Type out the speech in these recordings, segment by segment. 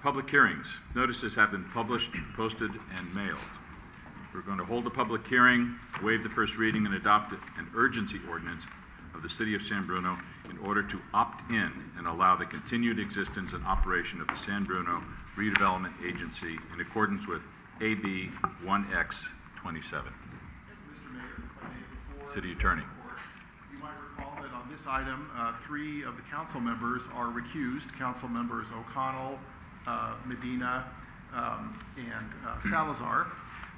Public hearings. Notices have been published, posted, and mailed. We're going to hold a public hearing, waive the first reading, and adopt an urgency ordinance of the City of San Bruno in order to opt in and allow the continued existence and operation of the San Bruno Redevelopment Agency in accordance with AB 1X27. City Attorney. You might recall that on this item, 3 of the council members are recused. Council members O'Connell, Medina, and Salazar.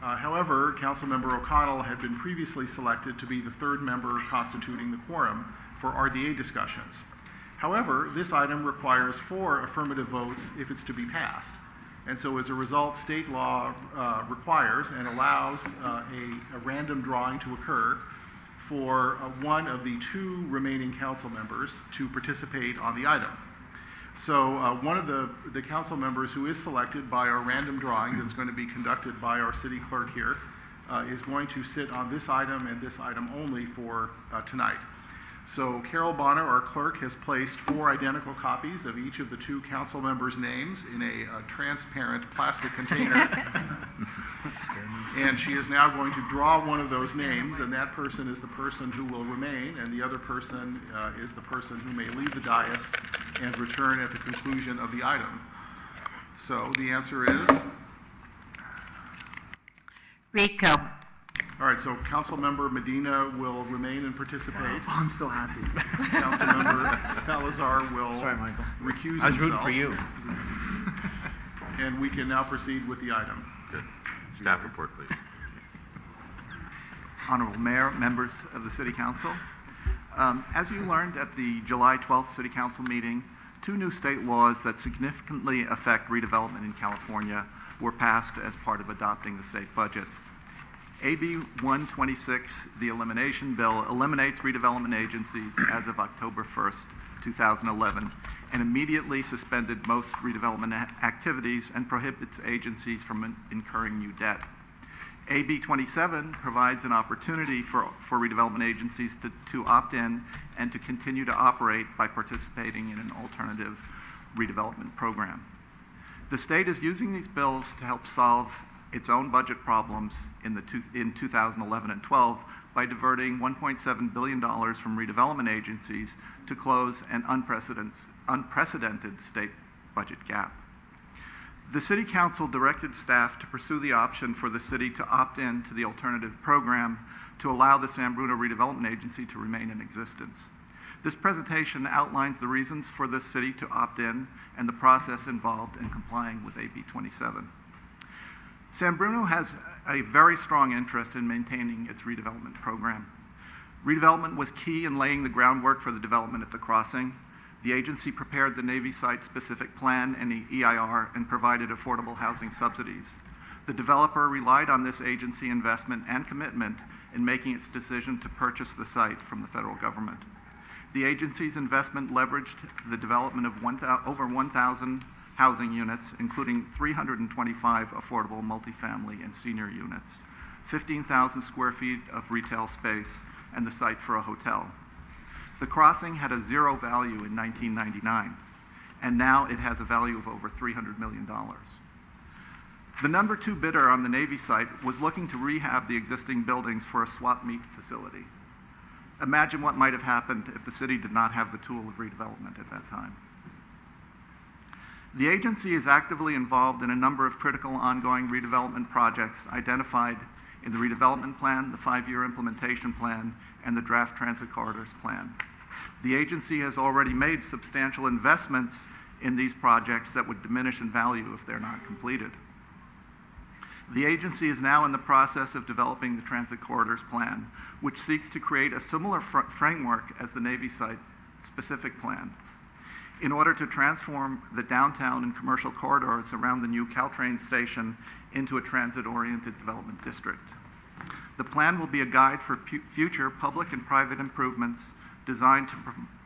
However, Councilmember O'Connell had been previously selected to be the 3rd member constituting the quorum for RDA discussions. However, this item requires 4 affirmative votes if it's to be passed. And so as a result, state law requires and allows a random drawing to occur for one of the 2 remaining council members to participate on the item. So one of the council members who is selected by our random drawing that's going to be conducted by our city clerk here is going to sit on this item and this item only for tonight. So Carol Bonner, our clerk, has placed 4 identical copies of each of the 2 council members' names in a transparent plastic container. And she is now going to draw one of those names, and that person is the person who will remain, and the other person is the person who may leave the dais and return at the conclusion of the item. So the answer is? Rico. All right, so Councilmember Medina will remain and participate. Oh, I'm so happy. Councilmember Salazar will recuse himself. I was rooting for you. And we can now proceed with the item. Good. Staff report, please. Honorable Mayor, members of the City Council. As you learned at the July 12th City Council meeting, 2 new state laws that significantly affect redevelopment in California were passed as part of adopting the state budget. AB 126, the elimination bill, eliminates redevelopment agencies as of October 1st, 2011, and immediately suspended most redevelopment activities and prohibits agencies from incurring new debt. AB 27 provides an opportunity for redevelopment agencies to opt in and to continue to operate by participating in an alternative redevelopment program. The state is using these bills to help solve its own budget problems in 2011 and 12 by diverting $1.7 billion from redevelopment agencies to close an unprecedented state budget gap. The City Council directed staff to pursue the option for the city to opt in to the alternative program to allow the San Bruno Redevelopment Agency to remain in existence. This presentation outlines the reasons for the city to opt in and the process involved in complying with AB 27. San Bruno has a very strong interest in maintaining its redevelopment program. Redevelopment was key in laying the groundwork for the development at the crossing. The agency prepared the Navy site-specific plan and the EIR and provided affordable housing subsidies. The developer relied on this agency investment and commitment in making its decision to purchase the site from the federal government. The agency's investment leveraged the development of over 1,000 housing units, including 325 affordable multifamily and senior units, 15,000 square feet of retail space, and the site for a hotel. The crossing had a 0 value in 1999, and now it has a value of over $300 million. The number 2 bidder on the Navy site was looking to rehab the existing buildings for a swap meet facility. Imagine what might have happened if the city did not have the tool of redevelopment at that time. The agency is actively involved in a number of critical ongoing redevelopment projects identified in the redevelopment plan, the 5-year implementation plan, and the draft transit corridors plan. The agency has already made substantial investments in these projects that would diminish in value if they're not completed. The agency is now in the process of developing the transit corridors plan, which seeks to create a similar framework as the Navy site specific plan, in order to transform the downtown and commercial corridors around the new Caltrain station into a transit-oriented development district. The plan will be a guide for future public and private improvements designed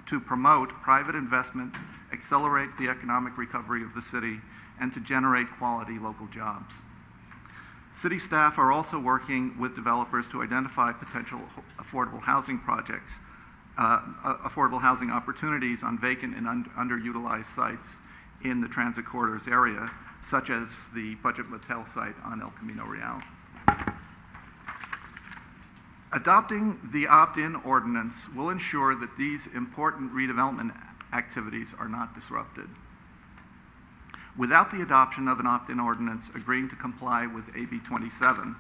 to promote private investment, accelerate the economic recovery of the city, and to generate quality local jobs. City staff are also working with developers to identify potential affordable housing projects, affordable housing opportunities on vacant and underutilized sites in the transit corridors area, such as the Budget Motel site on El Camino Real. Adopting the opt-in ordinance will ensure that these important redevelopment activities are not disrupted. Without the adoption of an opt-in ordinance agreeing to comply with AB 27,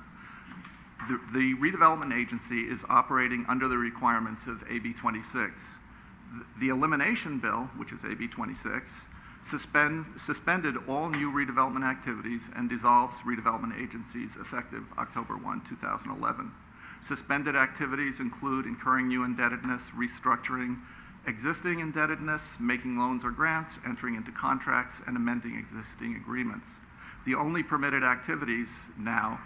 the redevelopment agency is operating under the requirements of AB 26. The elimination bill, which is AB 26, suspended all new redevelopment activities and dissolves redevelopment agencies effective October 1, 2011. Suspended activities include incurring new indebtedness, restructuring existing indebtedness, making loans or grants, entering into contracts, and amending existing agreements. The only permitted activities now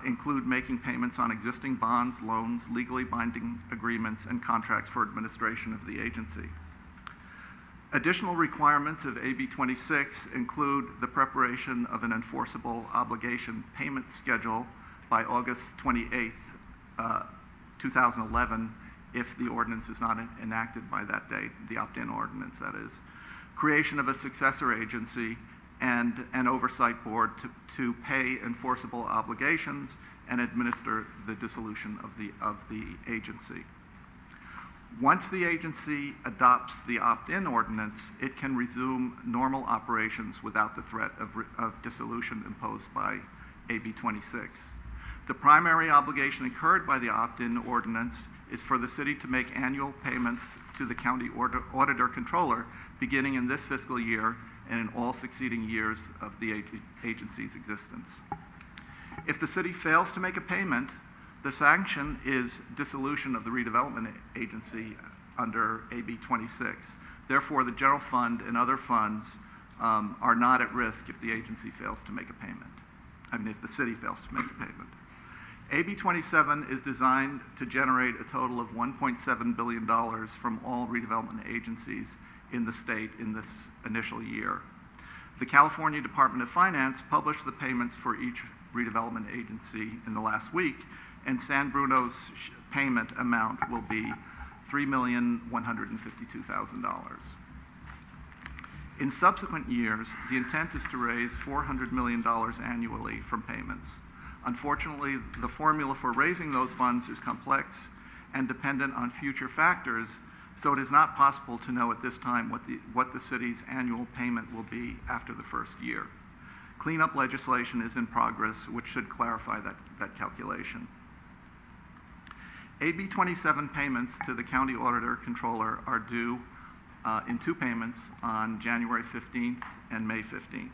include making payments on existing bonds, loans, legally binding agreements, and contracts for administration of the agency. Additional requirements of AB 26 include the preparation of an enforceable obligation payment schedule by August 28th, 2011, if the ordinance is not enacted by that date, the opt-in ordinance, that is. Creation of a successor agency and an oversight board to pay enforceable obligations and administer the dissolution of the agency. Once the agency adopts the opt-in ordinance, it can resume normal operations without the threat of dissolution imposed by AB 26. The primary obligation incurred by the opt-in ordinance is for the city to make annual payments to the county auditor controller beginning in this fiscal year and in all succeeding years of the agency's existence. If the city fails to make a payment, the sanction is dissolution of the redevelopment agency under AB 26. Therefore, the general fund and other funds are not at risk if the agency fails to make a payment. If the city fails to make a payment. AB 27 is designed to generate a total of $1.7 billion from all redevelopment agencies in the state in this initial year. The California Department of Finance published the payments for each redevelopment agency in the last week, and San Bruno's payment amount will be $3,152,000. In subsequent years, the intent is to raise $400 million annually from payments. Unfortunately, the formula for raising those funds is complex and dependent on future factors, so it is not possible to know at this time what the city's annual payment will be after the first year. Cleanup legislation is in progress, which should clarify that calculation. AB 27 payments to the county auditor controller are due in two payments on January 15th and May 15th.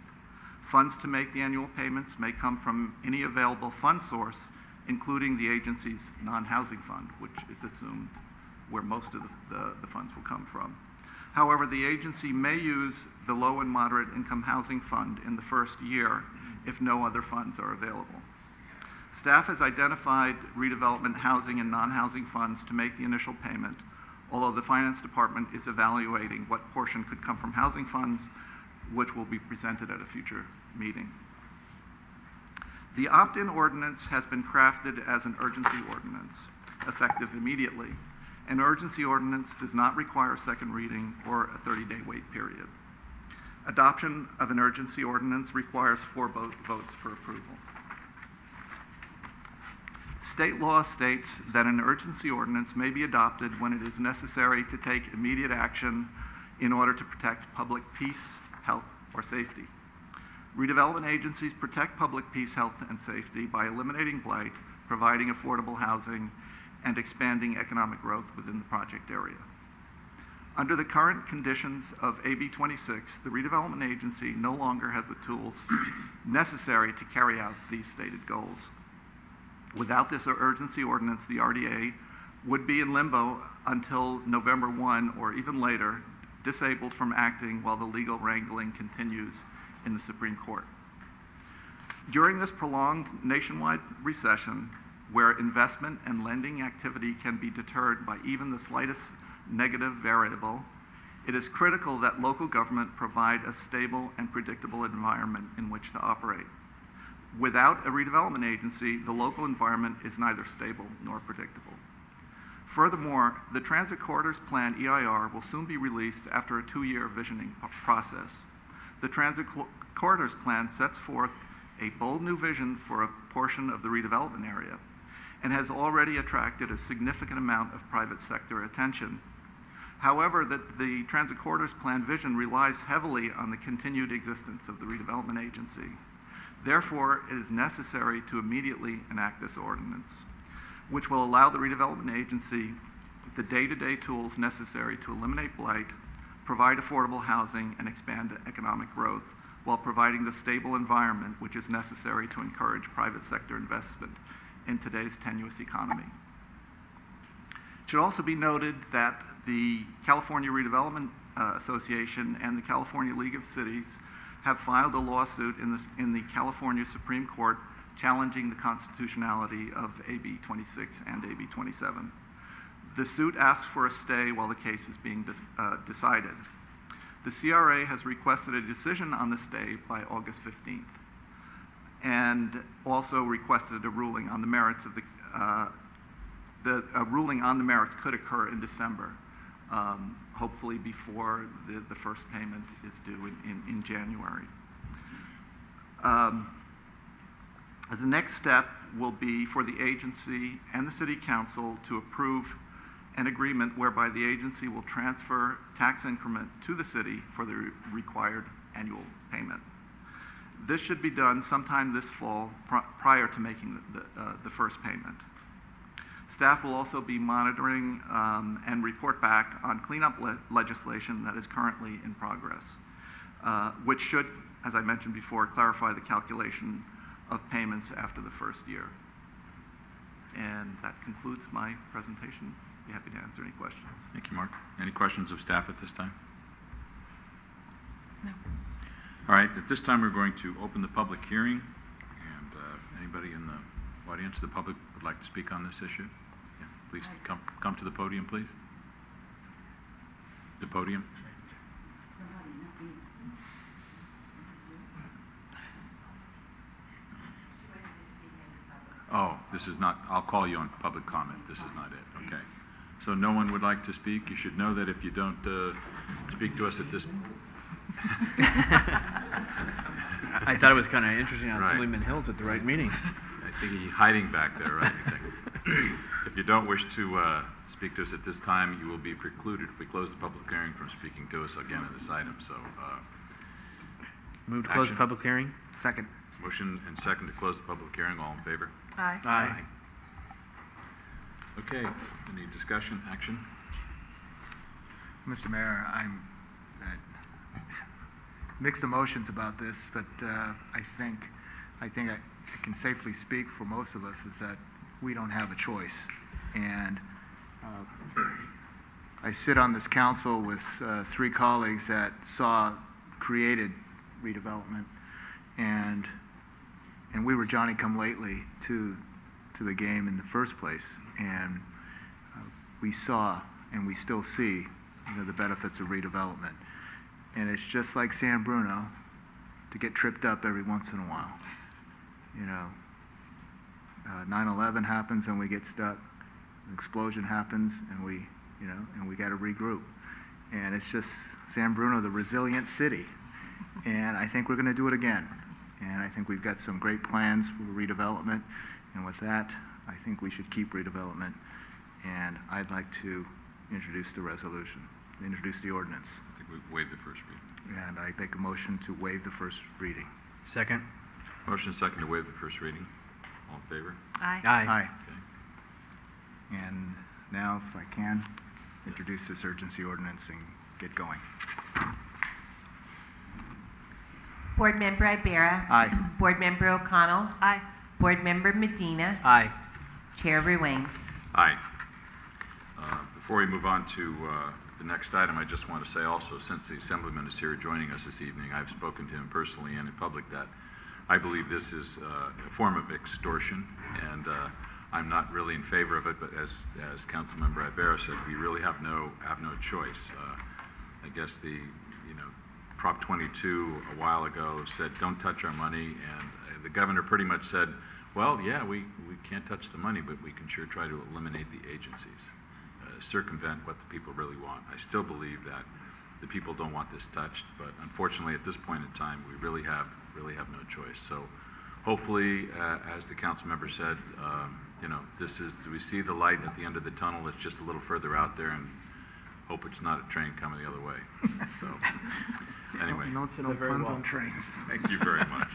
Funds to make the annual payments may come from any available fund source, including the agency's non-housing fund, which is assumed where most of the funds will come from. However, the agency may use the low and moderate income housing fund in the first year if no other funds are available. Staff has identified redevelopment housing and non-housing funds to make the initial payment, although the Finance Department is evaluating what portion could come from housing funds, which will be presented at a future meeting. The opt-in ordinance has been crafted as an urgency ordinance, effective immediately. An urgency ordinance does not require a second reading or a 30-day wait period. Adoption of an urgency ordinance requires 4 votes for approval. State law states that an urgency ordinance may be adopted when it is necessary to take immediate action in order to protect public peace, health, or safety. Redevelopment agencies protect public peace, health, and safety by eliminating blight, providing affordable housing, and expanding economic growth within the project area. Under the current conditions of AB 26, the redevelopment agency no longer has the tools necessary to carry out these stated goals. Without this urgency ordinance, the RDA would be in limbo until November 1 or even later, disabled from acting while the legal wrangling continues in the Supreme Court. During this prolonged nationwide recession, where investment and lending activity can be deterred by even the slightest negative variable, it is critical that local government provide a stable and predictable environment in which to operate. Without a redevelopment agency, the local environment is neither stable nor predictable. Furthermore, the Transit Corridors Plan, EIR, will soon be released after a 2-year visioning process. The Transit Corridors Plan sets forth a bold new vision for a portion of the redevelopment area and has already attracted a significant amount of private sector attention. However, the Transit Corridors Plan vision relies heavily on the continued existence of the Redevelopment Agency. Therefore, it is necessary to immediately enact this ordinance, which will allow the Redevelopment Agency the day-to-day tools necessary to eliminate blight, provide affordable housing, and expand economic growth, while providing the stable environment which is necessary to encourage private sector investment in today's tenuous economy. It should also be noted that the California Redevelopment Association and the California League of Cities have filed a lawsuit in the California Supreme Court challenging the constitutionality of AB 26 and AB 27. The suit asks for a stay while the case is being decided. The CRA has requested a decision on the stay by August 15th, and also requested a ruling on the merits of a ruling on the merits could occur in December, hopefully before the first payment is due in January. As the next step will be for the agency and the City Council to approve an agreement whereby the agency will transfer tax increment to the city for the required annual payment. This should be done sometime this fall prior to making the first payment. Staff will also be monitoring and report back on cleanup legislation that is currently in progress, which should, as I mentioned before, clarify the calculation of payments after the first year. And that concludes my presentation. Be happy to answer any questions. Thank you, Mark. Any questions of staff at this time? No. All right, at this time, we're going to open the public hearing, and anybody in the audience, the public, would like to speak on this issue? Yeah, please come to the podium, please. The podium. Oh, this is not, I'll call you on public comment. This is not it, okay. So no one would like to speak? You should know that if you don't speak to us at this... I thought it was kind of interesting on Right. Suleiman Hills at the right meeting. I think he's hiding back there, right? If you don't wish to speak to us at this time, you will be precluded if we close the public hearing from speaking to us again on this item. So, Move to close the Action. public hearing. Second. motion and second to close the public hearing. All in favor? Aye. Aye. Okay. Any discussion, action? Mr. Mayor, I'm mixed emotions about this, but I think I can safely speak for most of us is that we don't have a choice. And I sit on this council with three colleagues that created redevelopment, and we were Johnny-come-lately to the game in the first place, and we saw and we still see, the benefits of redevelopment. And it's just like San Bruno to get tripped up every once in a while. 9/11 happens and we get stuck. An explosion happens and we got to regroup. And it's just San Bruno, the resilient city. And I think we're going to do it again. And I think we've got some great plans for redevelopment. And with that, I think we should keep redevelopment. And I'd like to introduce the ordinance. I think we waived the first reading. And I make a motion to waive the first reading. Second. Motion and second to waive the first reading. All in favor? Aye. Aye. Okay. And now, if I can, introduce this urgency ordinance and get going. Board Member Ibarra. Aye. Board Member O'Connell. Aye. Board Member Medina. Aye. Chair Ruane. Aye. Before we move on to the next item, I just want to say also, since the Assemblyman is here joining us this evening, I've spoken to him personally and in public that I believe this is a form of extortion, and I'm not really in favor of it, but as Councilmember Ibarra said, we really have no choice. I guess the Prop 22 a while ago said, don't touch our money, and the governor pretty much said, well, yeah, we can't touch the money, but we can sure try to eliminate the agencies, circumvent what the people really want. I still believe that the people don't want this touched, but unfortunately, at this point in time, we really have no choice. So hopefully, as the council member said, you know, we see the light at the end of the tunnel. It's just a little further out there, and hope it's not a train coming the other way. So, anyway, No puns on trains. thank you very much.